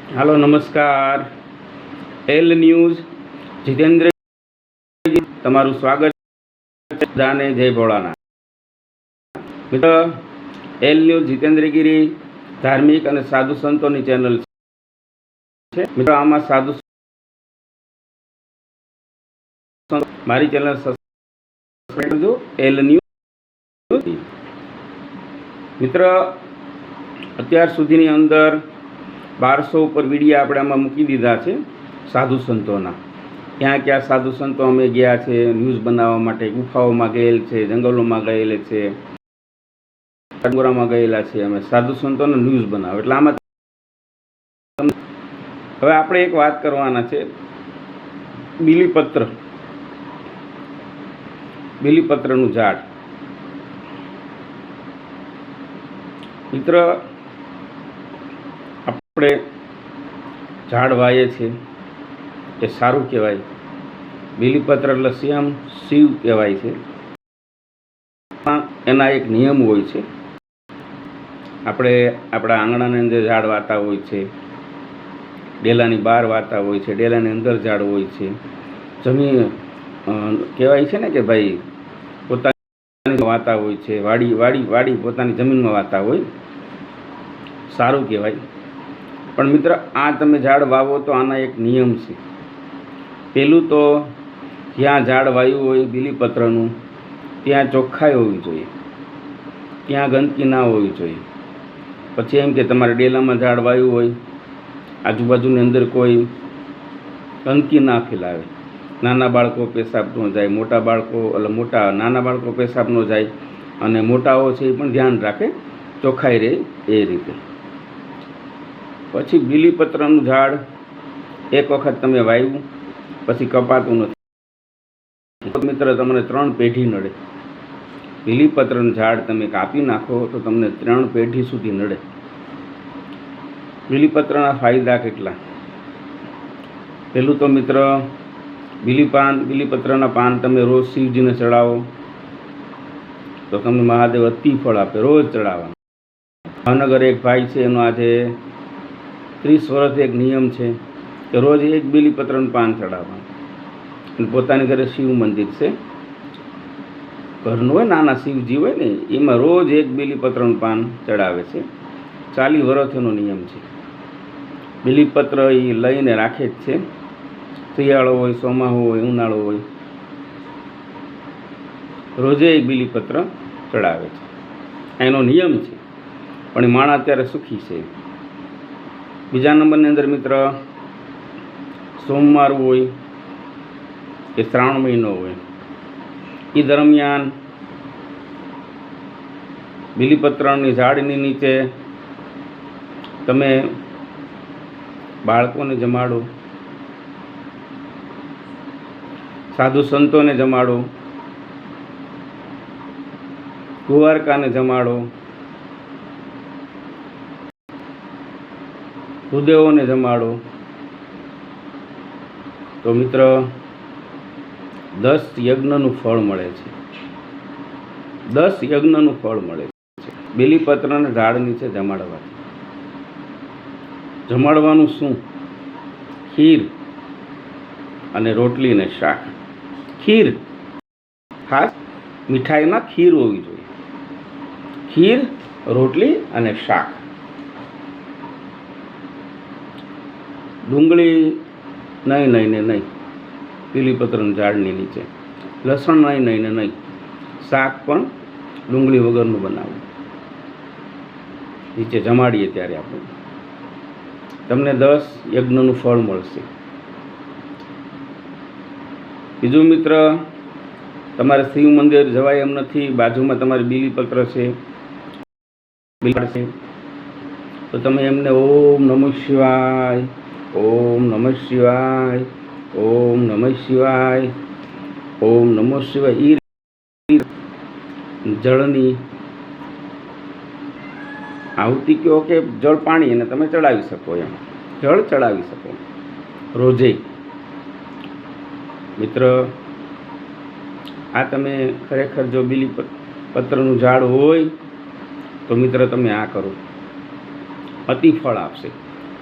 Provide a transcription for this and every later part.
Hello नमस्कार। L news Jitendra तमारू स्वागत है। जय भोळानाथ। मित्र, एल न्यूज जितेंद्रगिरी धार्मिक और साधु संतों की चेनल है। मित्रों, आमा साधु मारी चेनल सब्सक्राइब करजो। L news. मित्र, अत्यार सुधीनी अंदर 1200 पर विडिया આપણે આમાં મૂકી દીધા છે સાધુ સંતોના। ક્યાં ક્યાં સાધુ સંતો અમે ગયા છે ન્યૂઝ બનાવવા માટે, ગુફાઓમાં ગયેલ છે, જંગલોમાં ગયેલ છે, ડંગોરામાં ગયેલા છે, અમે સાધુ સંતોનો ન્યૂઝ બનાવો। એટલે આમાં હવે આપણે એક વાત કરવાના છે, બીલીપત્રનું ઝાડ। મિત્ર, આપણે ઝાડ વાવીએ છીએ એ સારું કહેવાય। બીલીપત્ર એટલે શિવ કહેવાય છે। એના એક નિયમ હોય છે। આપણે આપણા આંગણાની અંદર ઝાડ વાતા હોય છે, ડેલાની બહાર વાતા હોય છે, ડેલાની અંદર ઝાડ હોય છે। જમીન કહેવાય છે ને કે ભાઈ પોતાની વાતા હોય છે, વાડી પોતાની જમીનમાં વાતા હોય, સારું કહેવાય। પણ મિત્ર, આ તમે ઝાડ વાવો તો આના એક નિયમ છે। પહેલું તો જ્યાં ઝાડ વાવ્યું હોય બીલીપત્રનું ત્યાં ચોખ્ખાઈ હોવી જોઈએ, ત્યાં ગંદકી ના હોવી જોઈએ। પછી એમ કે તમારે ડેલામાં ઝાડ વાવ્યું હોય, આજુબાજુની અંદર કોઈ ગંદકી ના ફેલાવે, નાના બાળકો પેશાબ ન જાય, નાના બાળકો પેશાબ ન જાય, અને મોટાઓ છે એ પણ ધ્યાન રાખે, ચોખ્ખાઈ રહે એ રીતે। પછી બીલીપત્રનું ઝાડ એક વખત તમે વાવ્યું પછી કપાતું નથી। મિત્ર, તમને 3 પેઢી નડે। બીલીપત્રનું ઝાડ તમે કાપી નાખો તો તમને 3 પેઢી સુધી નડે। બીલીપત્રના ફાયદા કેટલા? પહેલું તો મિત્ર, બીલીપત્રના પાન તમે રોજ શિવજીને ચડાવો તો તમને મહાદેવ અતિ ફળ આપે। રોજ ચડાવવાનું। ભાવનગર એક ભાઈ છે, એનો આજે 30 વર્ષથી એક નિયમ છે કે રોજ એક બીલીપત્રનું પાન ચડાવવાનું। પોતાની ઘરે શિવ મંદિર છે, ઘરનું હોય, નાના શિવજી હોય ને, એમાં રોજ એક બીલીપત્રનું પાન ચડાવે છે। 40 વર્ષ એનો નિયમ છે। બીલીપત્ર એ લઈને રાખે જ છે, શિયાળો હોય, ચોમાસું હોય, ઉનાળો હોય, રોજે એક બીલીપત્ર ચડાવે છે। એનો નિયમ છે, પણ એ માણસ અત્યારે સુખી છે। બીજા નંબરની અંદર મિત્ર, સોમવાર હોય કે શ્રાવણ મહિનો હોય એ દરમિયાન બીલીપત્રની ઝાડની નીચે તમે બાળકોને જમાડો, સાધુ સંતોને જમાડો, કુંવારકાને જમાડો, હૃદયોને જમાડો તો મિત્ર 10 યજ્ઞનું ફળ મળે છે। 10 યજ્ઞનું ફળ મળે છે બીલીપત્રના ઝાડ નીચે જમાડવાથી। જમાડવાનું શું? ખીર અને રોટલી ને શાક। ખીર, ખાસ મીઠાઈમાં ખીર હોવી જોઈએ। ખીર, રોટલી અને શાક। ડુંગળી નહીં બીલીપત્રના ઝાડની નીચે, લસણ નહીં, શાક પણ ડુંગળી વગરનું બનાવવું। નીચે જમાડીએ ત્યારે તમને 10 યજ્ઞનું ફળ મળશે। બીજું મિત્ર, તમારે શિવ મંદિર જવાય એમ નથી, બાજુમાં તમારે બીલીપત્ર છે તો તમે એમને ઓમ નમઃ શિવાય, ઓમ નમઃ શિવાય, ઓમ નમઃ શિવાય, ઓમ નમઃ શિવાય એ જળની આહુતિ કહો કે જળ પાણી એને તમે ચડાવી શકો, એમ જળ ચડાવી શકો રોજે। મિત્ર, આ તમે ખરેખર જો બીલીપત્રનું ઝાડ હોય તો મિત્ર તમે આ કરો, અતિ ફળ આપશે।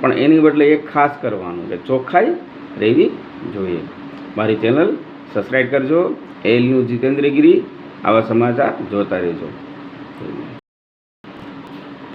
પણ એની બદલે એક ખાસ કરવાનું કે ચોખ્ખાઈ રહેવી જોઈએ. મારી ચેનલ સબસ્ક્રાઈબ કરજો. AL ન્યૂઝ જીતેન્દ્રગીરી, આવા સમાચાર જોતા રહેજો.